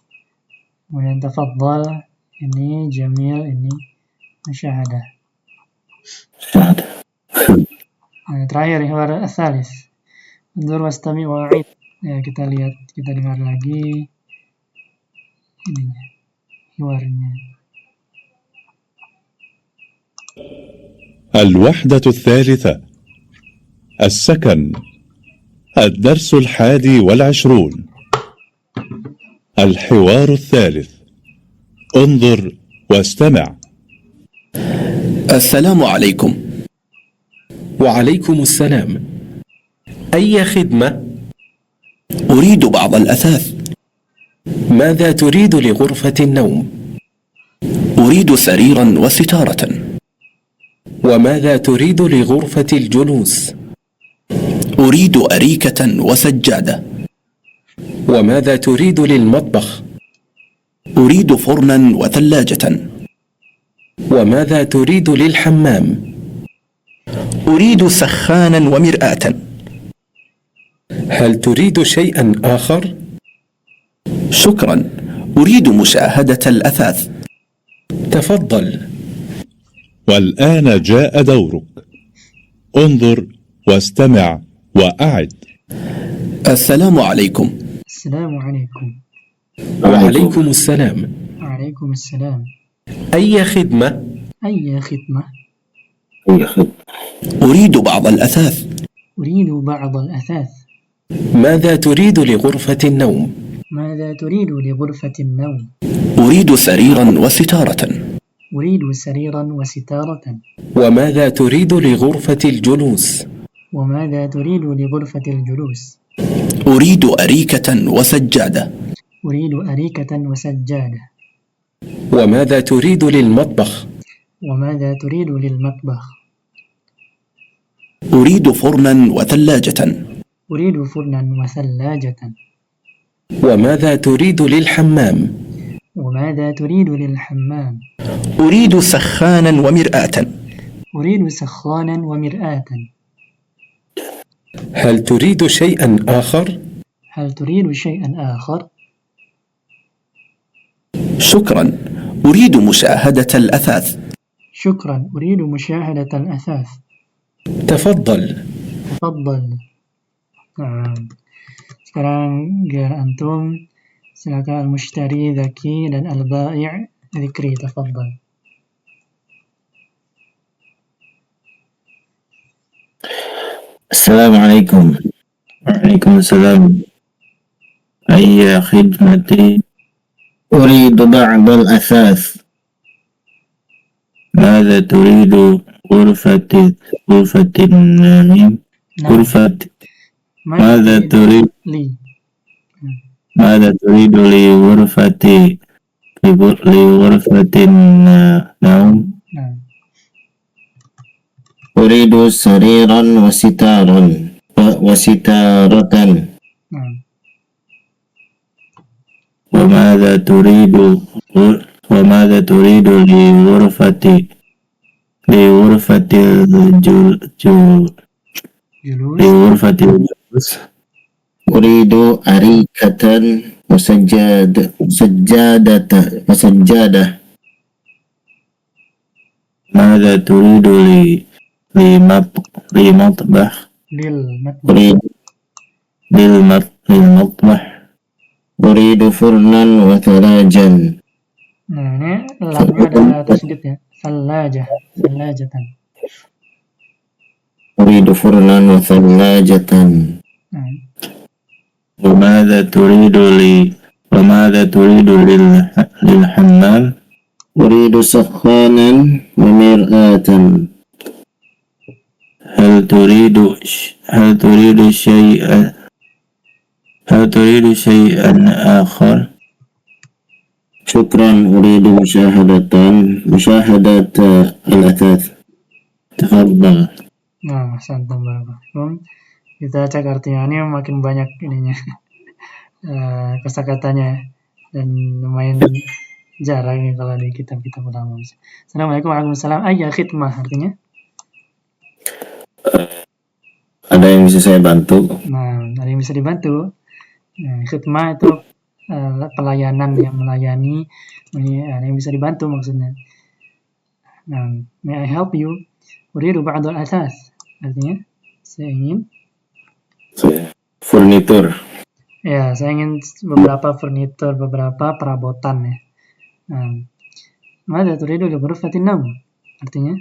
Speaker 1: Kemudian tafadhal, ini jamil, ini musyahadah. Nah, terakhir hiwar ats-tsalits. Unzur wastami' wa'id. Ya, kita lihat, kita dengar lagi ininya, hiwarnya.
Speaker 3: الوحدة الثالثة السكن الدرس 21 الحوار الثالث انظر واستمع.
Speaker 6: السلام عليكم. وعليكم السلام. أي خدمة؟ أريد بعض الأثاث. ماذا تريد لغرفة النوم؟ أريد سريرا وستارة. وماذا تريد لغرفة الجلوس؟ أريد أريكة وسجادة. وماذا تريد للمطبخ؟ أريد فرنا وثلاجة. وماذا تريد للحمام؟ أريد سخانا ومرآة. هل تريد شيئا آخر؟ شكرا، أريد مشاهدة الأثاث. تفضل.
Speaker 3: والآن جاء دورك، انظر واستمع وأعد.
Speaker 6: السلام عليكم.
Speaker 1: السلام عليكم.
Speaker 6: وعليكم السلام.
Speaker 1: وعليكم السلام.
Speaker 6: أي خدمة؟
Speaker 1: أي خدمة؟
Speaker 6: أريد بعض الأثاث.
Speaker 1: أريد بعض الأثاث.
Speaker 6: ماذا تريد لغرفة النوم؟
Speaker 1: ماذا تريد لغرفة النوم؟
Speaker 6: أريد سريرا وستارة.
Speaker 1: أريد سريرا وستارة.
Speaker 6: وماذا تريد لغرفة الجلوس؟
Speaker 1: وماذا تريد لغرفة الجلوس؟
Speaker 6: أريد أريكة وسجادة.
Speaker 1: أريد أريكة وسجادة.
Speaker 6: وماذا تريد للمطبخ؟
Speaker 1: وماذا تريد للمطبخ؟
Speaker 6: أريد فرنا وثلاجة.
Speaker 1: أريد فرنا وثلاجة.
Speaker 6: وماذا تريد للحمام؟
Speaker 1: وماذا تريد للحمام؟
Speaker 6: أريد سخانا ومرآة.
Speaker 1: أريد سخانا ومرآة.
Speaker 6: هل تريد شيئا آخر؟
Speaker 1: هل تريد شيئا آخر؟
Speaker 6: شكرا، أريد مشاهدة الأثاث.
Speaker 1: شكرا، أريد مشاهدة الأثاث.
Speaker 6: تفضل.
Speaker 1: تفضل. Sekarang giliran antum, silakan al-mushtari Zaki dan al-ba'i' Zikri, tafadhal.
Speaker 2: Assalamualaikum. Waalaikumsalam. أي خدمة؟ أريد بعض الأثاث. ماذا تريد غرفة النوم؟ غرفة ماذا تريد
Speaker 1: لي
Speaker 2: ماذا تريد لغرفة النوم؟
Speaker 1: نعم.
Speaker 2: أريد سريرا وستارة.
Speaker 1: نعم.
Speaker 2: وماذا تريد لغرفة الجلوس؟ أريد أريكة وسجادة. ماذا تريد لمطبخ؟
Speaker 1: للمطبخ.
Speaker 2: للمطبخ. أريد فرنا وثلاجا.
Speaker 1: Nah, ini lamnya ada tasydid ya. Salajatan.
Speaker 2: أريد فرنا وثلاجة.
Speaker 1: Nah,
Speaker 2: وماذا تريد للحمام؟ أريد سخانا ومرآة. هل تريد شيئا آخر؟ شكرا، أريد مشاهدة الأثاث. تفضل.
Speaker 1: nah santai barakallahu. Kita cek artinya, ini makin banyak ininya kosakatanya dan lumayan jarang nih kalau di kitab-kitab ulama. Assalamualaikum warahmatullahi wabarakatuh. Ayah khidmah artinya?
Speaker 2: Ada yang bisa saya bantu?
Speaker 1: Nah, ada yang bisa dibantu. Nah, khidmah itu pelayanan, yang melayani, ada yang bisa dibantu maksudnya. Nah, may I help you? Uridu ba'd al-athas. Artinya, saya ingin
Speaker 2: Furnitur.
Speaker 1: ya, saya ingin beberapa furnitur, beberapa perabotan ya. Nah, mada turidu li ghurfatin naum? Artinya,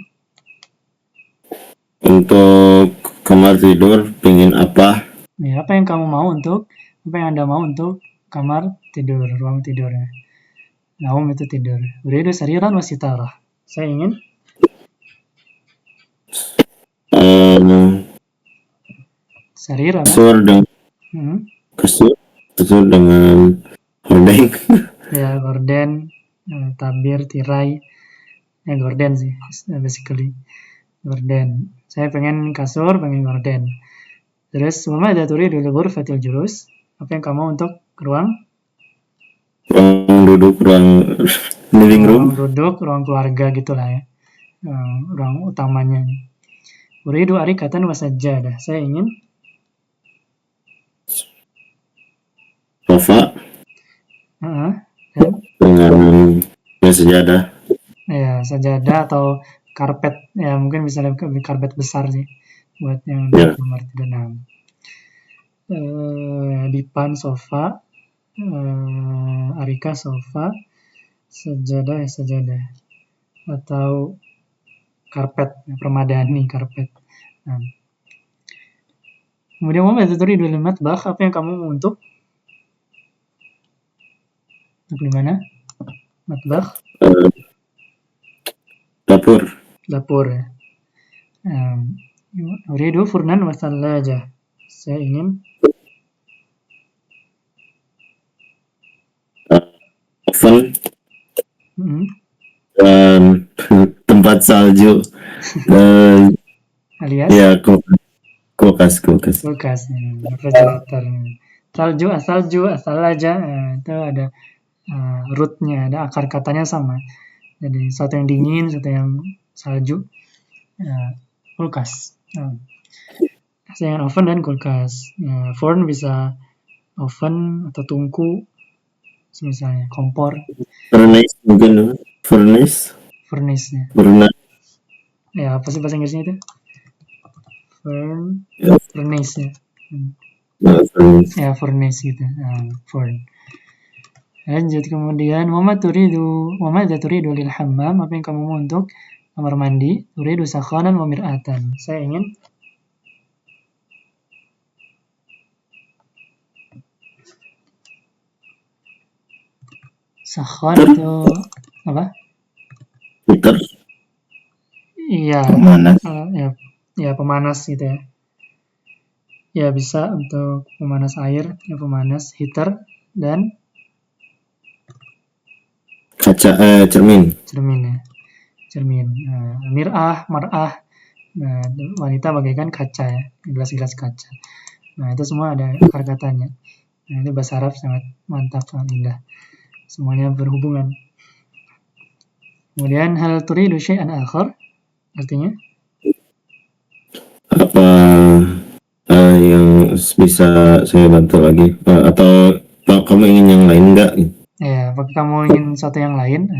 Speaker 2: Untuk kamar tidur pengen apa?
Speaker 1: ya, apa yang Anda mau untuk kamar tidur, ruang tidurnya. Naum itu tidur. Uridu sariran wa sitarah. Saya ingin sariran.
Speaker 2: Kasur dengan hordeng.
Speaker 1: Ya, gorden, tabir, tirai. Ya, gorden sih, basically. Gorden. Saya pengen kasur, pengen gorden. Terus, mada turidu li ghurfatil julus? Apa yang kamu untuk ruang
Speaker 2: Duduk, ruang living room.
Speaker 1: Ruang duduk, ruang keluarga gitulah ya. Ruang utamanya. Uridu arikatan wa sajjadah. Saya ingin
Speaker 2: Sofa
Speaker 1: dan
Speaker 2: dengan sejadah.
Speaker 1: ya sajadah atau karpet, ya mungkin bisa lebih karpet besar sih buat yang di kamar tidur. Dipan sofa, arika sofa, sajadah atau karpet, permadani karpet. Nah. Kemudian mau turidu lil matbakh, apa yang kamu untuk di mana? Matbakh? Dapur ya. Uridu furnan wa thallajah. Saya ingin
Speaker 2: Oven
Speaker 1: dan
Speaker 2: tempat salju.
Speaker 1: alias
Speaker 2: Ya, kulkas.
Speaker 1: refrigerator. Salju, asalaja, itu ada rootnya, ada akar katanya sama. Jadi satu yang dingin, satu yang salju, kulkas. Saya ingin oven dan kulkas. Forn bisa oven atau tungku, misalnya kompor.
Speaker 2: Furnace mungkin.
Speaker 1: Furnace-nya. Ya, apa sih bahasa Inggrisnya itu? Furnace-nya. Ya, furnace gitu. Forn. Lanjut kemudian, Madza turidu lil hammam? Apa yang kamu mau untuk kamar mandi? Uridu sakhanan wa mir'atan. Saya ingin sakhan itu apa?
Speaker 2: Heater.
Speaker 1: Iya.
Speaker 2: Pemanas.
Speaker 1: Ya pemanas gitu ya. Ya bisa untuk pemanas air, ya pemanas heater dan
Speaker 2: Kaca, cermin.
Speaker 1: Cermin. Mar'ah. Nah, wanita bagaikan kaca ya, gelas-gelas kaca. Nah, itu semua ada akar katanya. Nah, itu bahasa Arab sangat mantap, sangat indah. Semuanya berhubungan. Kemudian hal turidu syai'an akhar? Artinya?
Speaker 2: Apa yang bisa saya bantu lagi? Atau kamu ingin yang lain enggak?
Speaker 1: Ya, apakah kamu ingin sesuatu yang lain?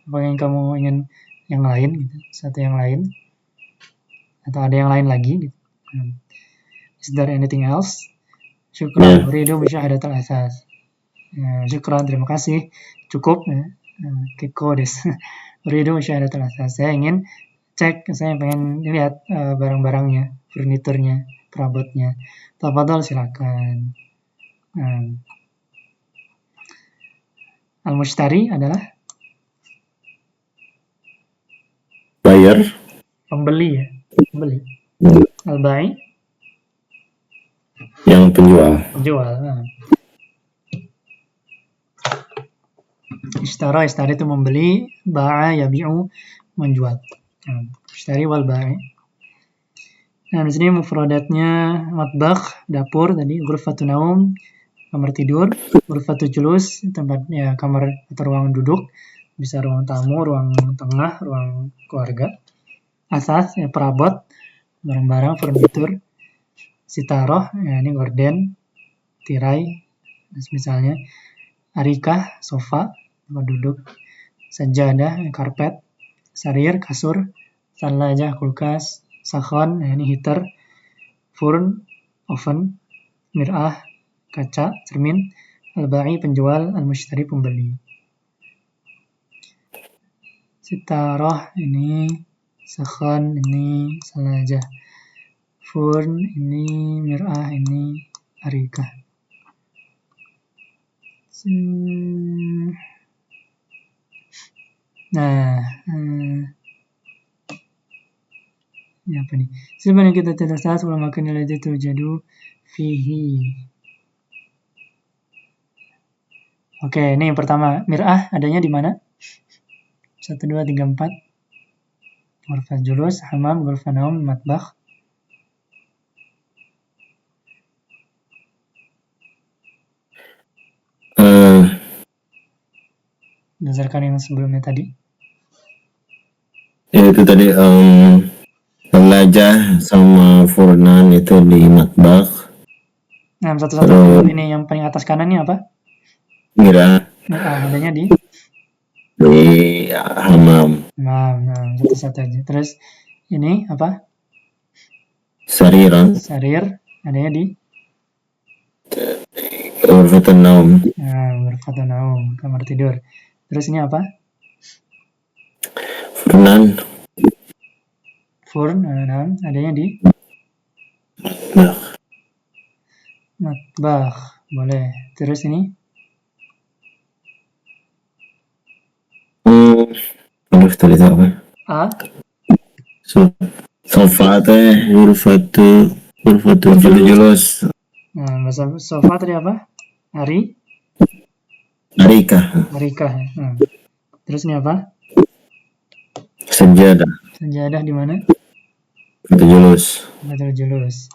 Speaker 1: Apakah kamu ingin yang lain, gitu, sesuatu yang lain? Atau ada yang lain lagi? Gitu. Is there anything else? Syukran, uridu musyahadatul asas. Syukran, terima kasih. Cukup. Kiko desu. Uridu musyahadatul asas. Saya ingin cek, saya pengen lihat barang-barangnya, furniturnya, perabotnya. Tafadhol, silakan. Al-mushtari adalah
Speaker 2: Buyer.
Speaker 1: pembeli ya, pembeli. Al-bai
Speaker 2: Yang penjual.
Speaker 1: penjual. Ishtara itu membeli, ba'a yabi'u menjual. Ishtari wal ba'i. Nah, di sini mufradatnya matbakh, dapur tadi, ghurfatun naum, kamar tidur, ghurfatul julus, tempatnya kamar atau ruang duduk, bisa ruang tamu, ruang tengah, ruang keluarga. Asas ya perabot, barang-barang furnitur. Sitaroh, ya ini gorden, tirai, misalnya. Arikah, sofa, tempat duduk. Sajadah, karpet. Sarir, kasur. Salajah, kulkas. Sakhon, ya ini heater. Furn, oven. Mir'ah, kaca, cermin. Al-ba'i, penjual. Al-mushtari, pembeli. Sitaroh, ini. Sakhon, ini. Salajah. Furn, ini. Mir'ah, ini. Arikah. Nah, ini apa nih? Sebenarnya kita tidak salah sebelum makan nilai itu jadu fihi. Oke, ini yang pertama. Mir'ah adanya di mana? 1, 2, 3, 4. Ghurfat julus, hamam, ghurfat naum, matbakh. Berdasarkan yang sebelumnya tadi.
Speaker 2: Ya itu tadi Salajah sama furnan itu di matbakh.
Speaker 1: Nah, satu-satu ini yang paling atas kanan ini apa?
Speaker 2: Mir'ah
Speaker 1: Adanya di
Speaker 2: hamam.
Speaker 1: Nah, satu-satu aja. Terus ini apa?
Speaker 2: Sariran.
Speaker 1: Sarir adanya di
Speaker 2: Ghurfatun naum.
Speaker 1: Ghurfatun naum, kamar tidur. Terus ini apa?
Speaker 2: Furnan.
Speaker 1: Furn, adanya di matbakh. Boleh. Terus ini
Speaker 2: Aduh, tadi apa? Sofa teh ghurfatul julus.
Speaker 1: Nah, bahasa sofa tadi apa?
Speaker 2: Arikah.
Speaker 1: Nah. Terus ini apa?
Speaker 2: Sajadah.
Speaker 1: Sajadah di mana?
Speaker 2: Julus.
Speaker 1: Julus.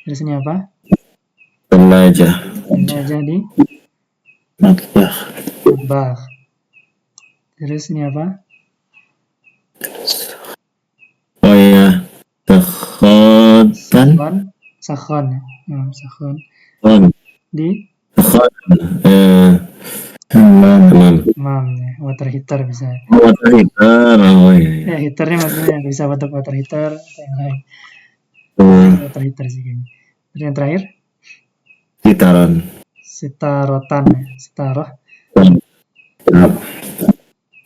Speaker 1: Terus ini apa?
Speaker 2: Salajah.
Speaker 1: Salajah di matbakh. Terus ini apa?
Speaker 2: Oh ya,
Speaker 1: Sakhon. Sakhon di water heater bisa.
Speaker 2: Water heater. Oh iya.
Speaker 1: Ya, heaternya maksudnya bisa untuk water heater atau yang lain. Water heater sih kayaknya. Terus yang terakhir? Sitarotan. Sitaroh.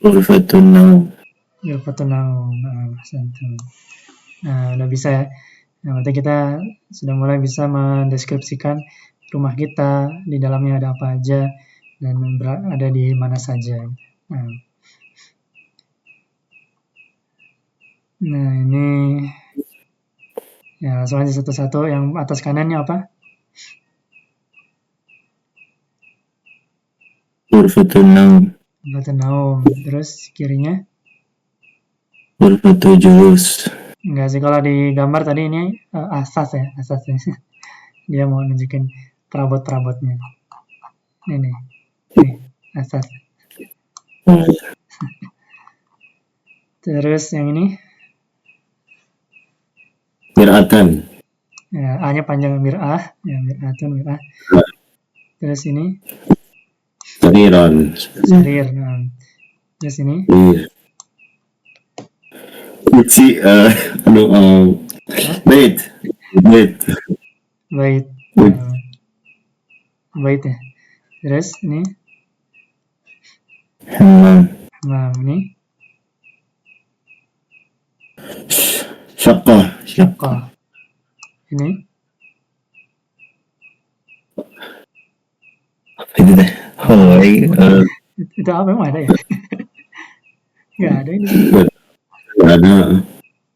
Speaker 2: Ghurfatun naum.
Speaker 1: Nah, udah bisa ya. Nah, berarti kita sudah mulai bisa mendeskripsikan rumah kita, di dalamnya ada apa aja, dan ada di mana saja. Nah, ini ya langsung aja satu-satu. Yang atas kanannya apa?
Speaker 2: Ghurfatun naum.
Speaker 1: Terus kirinya?
Speaker 2: Ghurfatul julus.
Speaker 1: Enggak sih, kalau di gambar tadi ini asas ya. Dia mau nunjukin perabot-perabotnya. Ini asas. Terus yang ini?
Speaker 2: Mir'atan.
Speaker 1: Ya, A-nya panjang mir'ah, ya mir'atun mir'ah. Terus ini
Speaker 2: Sariran.
Speaker 1: sarir. Nah, terus ini
Speaker 2: Iya. Kursi, bait. Bait.
Speaker 1: bait.
Speaker 2: Bait.
Speaker 1: Bait ya. Terus ini
Speaker 2: Hammam.
Speaker 1: hammam. Ini
Speaker 2: Syaqqah.
Speaker 1: syaqqa. Ini
Speaker 2: Itu deh. Oh,
Speaker 1: itu apa emang ada ya? Nggak ada ini.
Speaker 2: nggak ada.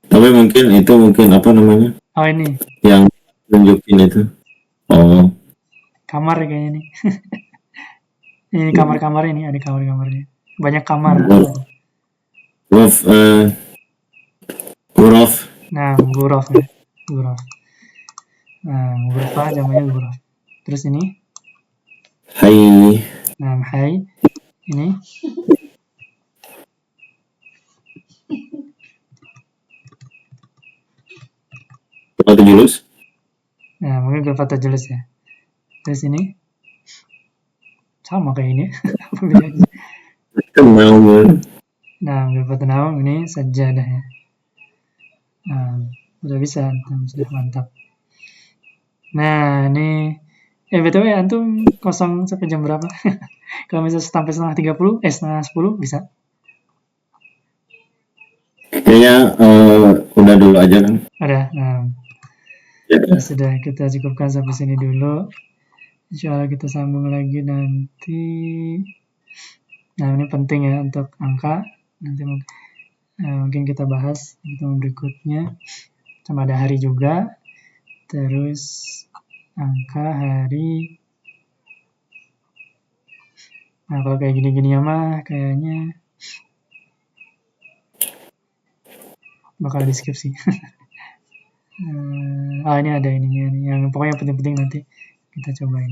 Speaker 2: Tapi mungkin apa namanya?
Speaker 1: Oh ini
Speaker 2: Yang tunjukin itu. Oh,
Speaker 1: kamar kayaknya nih. Ini kamar-kamar ini ada kamar-kamarnya. Banyak kamar.
Speaker 2: Ghuraf, ghuraf.
Speaker 1: Nah, ghuraf ya. Ghuraf. Nah, ghurfa namanya ghuraf. Terus ini,
Speaker 2: Hayy.
Speaker 1: nah, hai. Ini
Speaker 2: Atau julus?
Speaker 1: nah, mungkin ghurfatul julus ya. Terus ini sama kayak ini. Apa bedanya?
Speaker 2: Kenal gue.
Speaker 1: Nah, ghurfatul naum ini sajadah ya. Nah, udah bisa antum, sudah mantap. Nah, ini BTW antum kosong sampai jam berapa? Kalau misalnya sampai setengah 10 bisa.
Speaker 2: Kayaknya udah dulu aja kan.
Speaker 1: Ada. Nah,
Speaker 2: Ya.
Speaker 1: ya sudah kita cukupkan sampai sini dulu. Insya Allah kita sambung lagi nanti. Nah, ini penting ya untuk angka. Nanti mungkin kita bahas pertemuan berikutnya. Sama ada hari juga. Terus angka hari. Nah, kalau kayak gini-gini mah kayaknya bakal di skip sih. Ini ada ininya nih. Yang pokoknya penting-penting nanti kita cobain.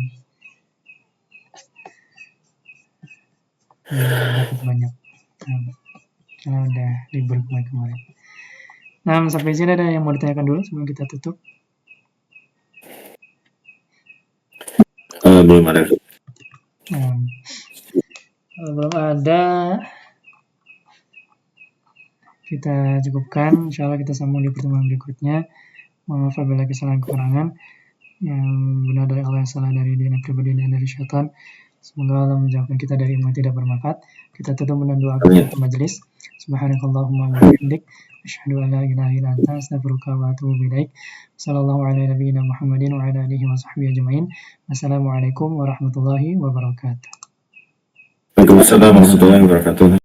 Speaker 1: Dapat banyak. Karena udah libur kemarin. Nah, sampai sini ada yang mau ditanyakan dulu sebelum kita tutup?
Speaker 2: Belum ada.
Speaker 1: Kalau belum ada, kita cukupkan. Insya Allah kita sambung di pertemuan berikutnya. Mohon maaf apabila kesalahan kekurangan. Yang benar dari Allah, yang salah dari diri pribadi dan dari syaitan. Semoga Allah menjauhkan kita dari ilmu yang tidak bermanfaat. Kita tutup dengan doa untuk majelis. Subhanakallahumma wa bihamdik, asyhadu an la ilaha illa anta, astaghfiruka wa atubu ilaik. Sallallahu ala nabiyyina Muhammadin wa ala alihi wa sahbihi ajma'in. Wassalamualaikum warahmatullahi wabarakatuh.
Speaker 2: Waalaikumsalam warahmatullahi wabarakatuh.